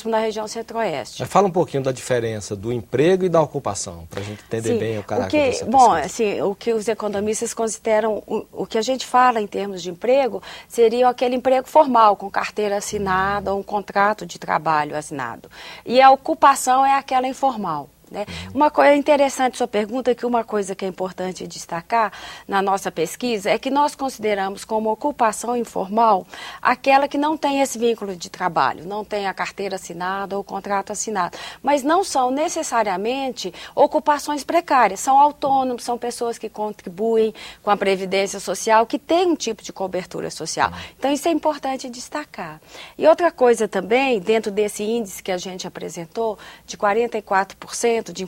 na região centro-oeste. Fala um pouquinho da diferença do emprego e da ocupação, para a gente entender bem o caráter dessa pesquisa. Bom, assim, o que os economistas consideram, o que a gente fala em termos de emprego, seria aquele emprego formal, com carteira assinada ou um contrato de trabalho assinado. E a ocupação é aquela informal. Né? Uma coisa interessante sua pergunta, que uma coisa que é importante destacar na nossa pesquisa é que nós consideramos como ocupação informal aquela que não tem esse vínculo de trabalho, não tem a carteira assinada ou o contrato assinado, mas não são necessariamente ocupações precárias, são autônomos, são pessoas que contribuem com a Previdência Social, que tem um tipo de cobertura social. Então isso é importante destacar. E outra coisa também, dentro desse índice que a gente apresentou, de 44%, de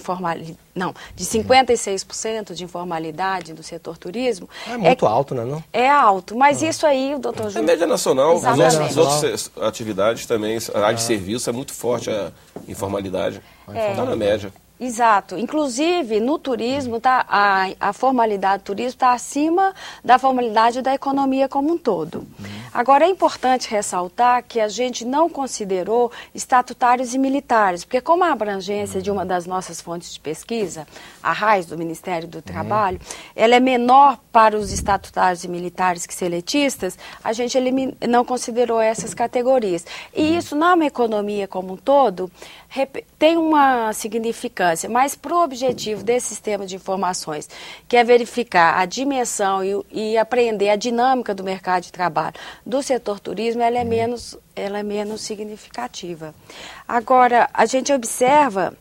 56% de informalidade do setor turismo. É muito alto, né? Não? É alto, mas isso aí, o doutor Júlio... É média nacional, Exatamente. as outras atividades também, a área de serviço é muito forte, a informalidade. Está na média. Exato. Inclusive, no turismo, a formalidade do turismo está acima da formalidade da economia como um todo. Agora, é importante ressaltar que a gente não considerou estatutários e militares, porque como a abrangência de uma das nossas fontes de pesquisa, a RAIS, do Ministério do Trabalho, ela é menor para os estatutários e militares que seletistas, a gente não considerou essas categorias. E isso, na economia como um todo, tem uma significância, mas para o objetivo desse sistema de informações, que é verificar a dimensão e apreender a dinâmica do mercado de trabalho do setor turismo, ela é menos significativa. Agora, a gente observa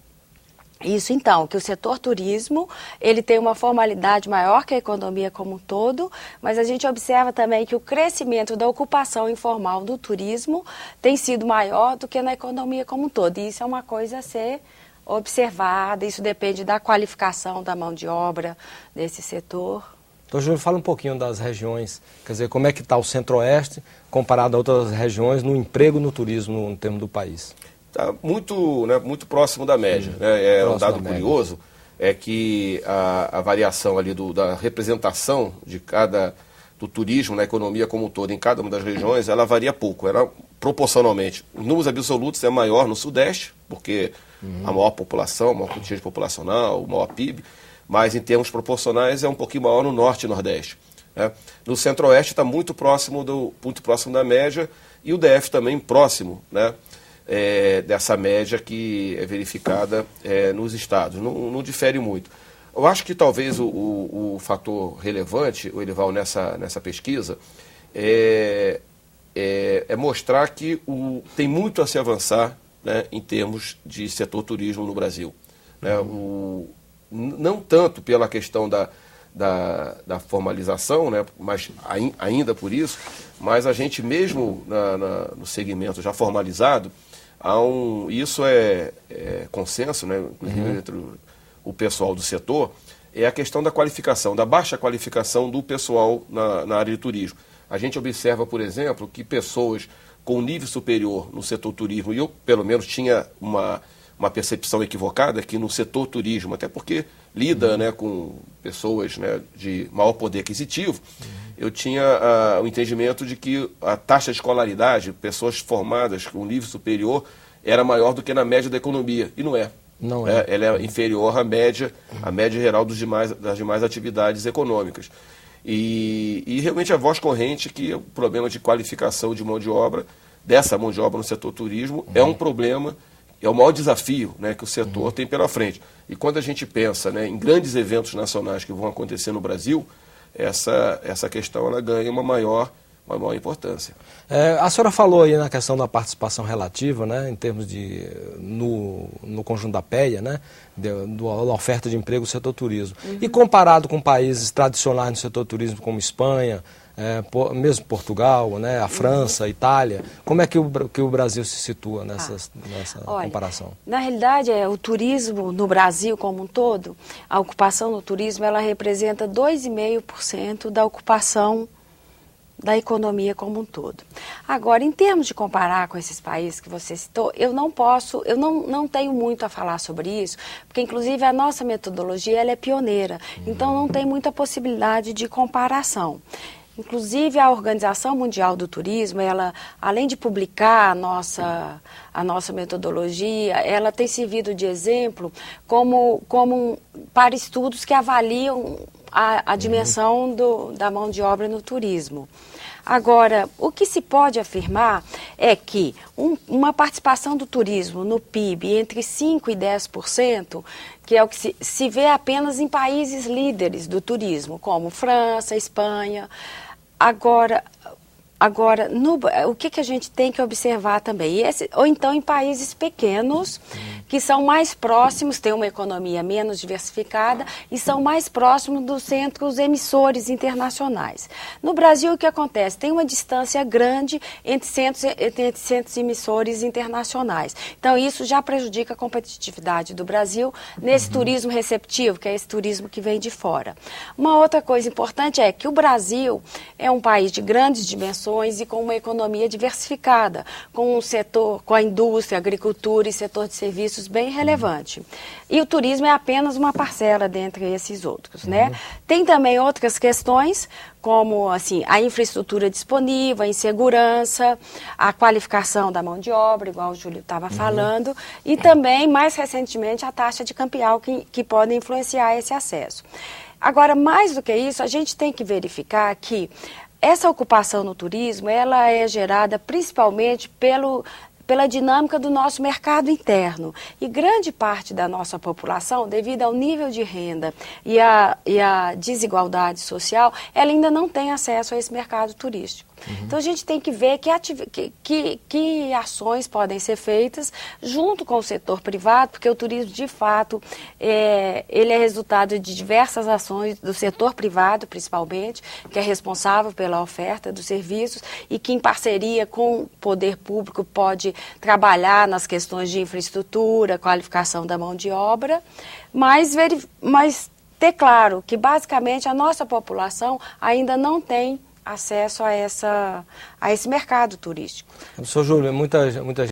isso então, que o setor turismo, ele tem uma formalidade maior que a economia como um todo, mas a gente observa também que o crescimento da ocupação informal do turismo tem sido maior do que na economia como um todo. E isso é uma coisa a ser observada, isso depende da qualificação da mão de obra desse setor. Então, Júlio, fala um pouquinho das regiões, quer dizer, como é que está o centro-oeste comparado a outras regiões no emprego no turismo no termo do país? Está muito próximo da média. Um dado curioso é que a variação ali da representação do turismo na economia como um todo, em cada uma das regiões, ela varia pouco. Ela, proporcionalmente, em números absolutos, é maior no Sudeste, porque a maior população, o maior contingente populacional, o maior PIB, mas em termos proporcionais é um pouquinho maior no Norte e Nordeste. Né? No Centro-Oeste está muito próximo da média, e o DF também próximo, né? Dessa média que é verificada nos estados. Não difere muito. Eu acho que talvez o fator relevante, o Elival, nessa pesquisa, é mostrar que tem muito a se avançar, né, em termos de setor turismo no Brasil. Né? Não tanto pela questão da formalização, né, mas ainda por isso, mas a gente mesmo no segmento já formalizado, isso é consenso, né, inclusive entre o pessoal do setor, é a questão da qualificação, da baixa qualificação do pessoal na área de turismo. A gente observa, por exemplo, que pessoas com nível superior no setor turismo, e eu pelo menos tinha uma percepção equivocada que no setor turismo, até porque lida, né, com pessoas, né, de maior poder aquisitivo, eu tinha o entendimento de que a taxa de escolaridade, pessoas formadas com nível superior, era maior do que na média da economia, e não é. Não é. Ela é inferior à média geral das demais atividades econômicas. E realmente a voz corrente que o problema de qualificação de mão de obra, dessa mão de obra no setor turismo, é um problema, é o maior desafio, né, que o setor tem pela frente. E quando a gente pensa, né, em grandes eventos nacionais que vão acontecer no Brasil, essa questão ela ganha uma maior importância. A senhora falou aí na questão da participação relativa, né, em termos no conjunto da PEA, né, da oferta de emprego no setor turismo. E comparado com países tradicionais no setor turismo como Espanha, mesmo Portugal, né, a França, a Itália, como é que o Brasil se situa nessa comparação? Na realidade, o turismo no Brasil como um todo, a ocupação no turismo, ela representa 2,5% da ocupação da economia como um todo. Agora, em termos de comparar com esses países que você citou, eu não tenho muito a falar sobre isso, porque inclusive a nossa metodologia ela é pioneira, então não tem muita possibilidade de comparação. Inclusive, a Organização Mundial do Turismo, ela, além de publicar a nossa metodologia, ela tem servido de exemplo para estudos que avaliam a dimensão da mão de obra no turismo. Agora, o que se pode afirmar é que uma participação do turismo no PIB entre 5% e 10%, que é o que se vê apenas em países líderes do turismo, como França, Espanha. Agora o que a gente tem que observar também? Ou então em países pequenos, que são mais próximos, têm uma economia menos diversificada e são mais próximos dos centros emissores internacionais. No Brasil, o que acontece? Tem uma distância grande entre centros emissores internacionais. Então, isso já prejudica a competitividade do Brasil nesse turismo receptivo, que é esse turismo que vem de fora. Uma outra coisa importante é que o Brasil é um país de grandes dimensões e com uma economia diversificada, com um setor, com a indústria, agricultura e setor de serviços bem relevante. E o turismo é apenas uma parcela dentre esses outros, né? Tem também outras questões, como assim, a infraestrutura disponível, a insegurança, a qualificação da mão de obra, igual o Júlio estava falando, e também, mais recentemente, a taxa de cambial que podem influenciar esse acesso. Agora, mais do que isso, a gente tem que verificar que essa ocupação no turismo, ela é gerada principalmente pela dinâmica do nosso mercado interno. E grande parte da nossa população, devido ao nível de renda e à desigualdade social, ela ainda não tem acesso a esse mercado turístico. Então, a gente tem que ver que ações podem ser feitas junto com o setor privado, porque o turismo, de fato, ele é resultado de diversas ações do setor privado, principalmente, que é responsável pela oferta dos serviços e que, em parceria com o poder público, pode trabalhar nas questões de infraestrutura, qualificação da mão de obra, mas ter claro que, basicamente, a nossa população ainda não tem acesso a esse mercado turístico. Professor Júlio, muita gente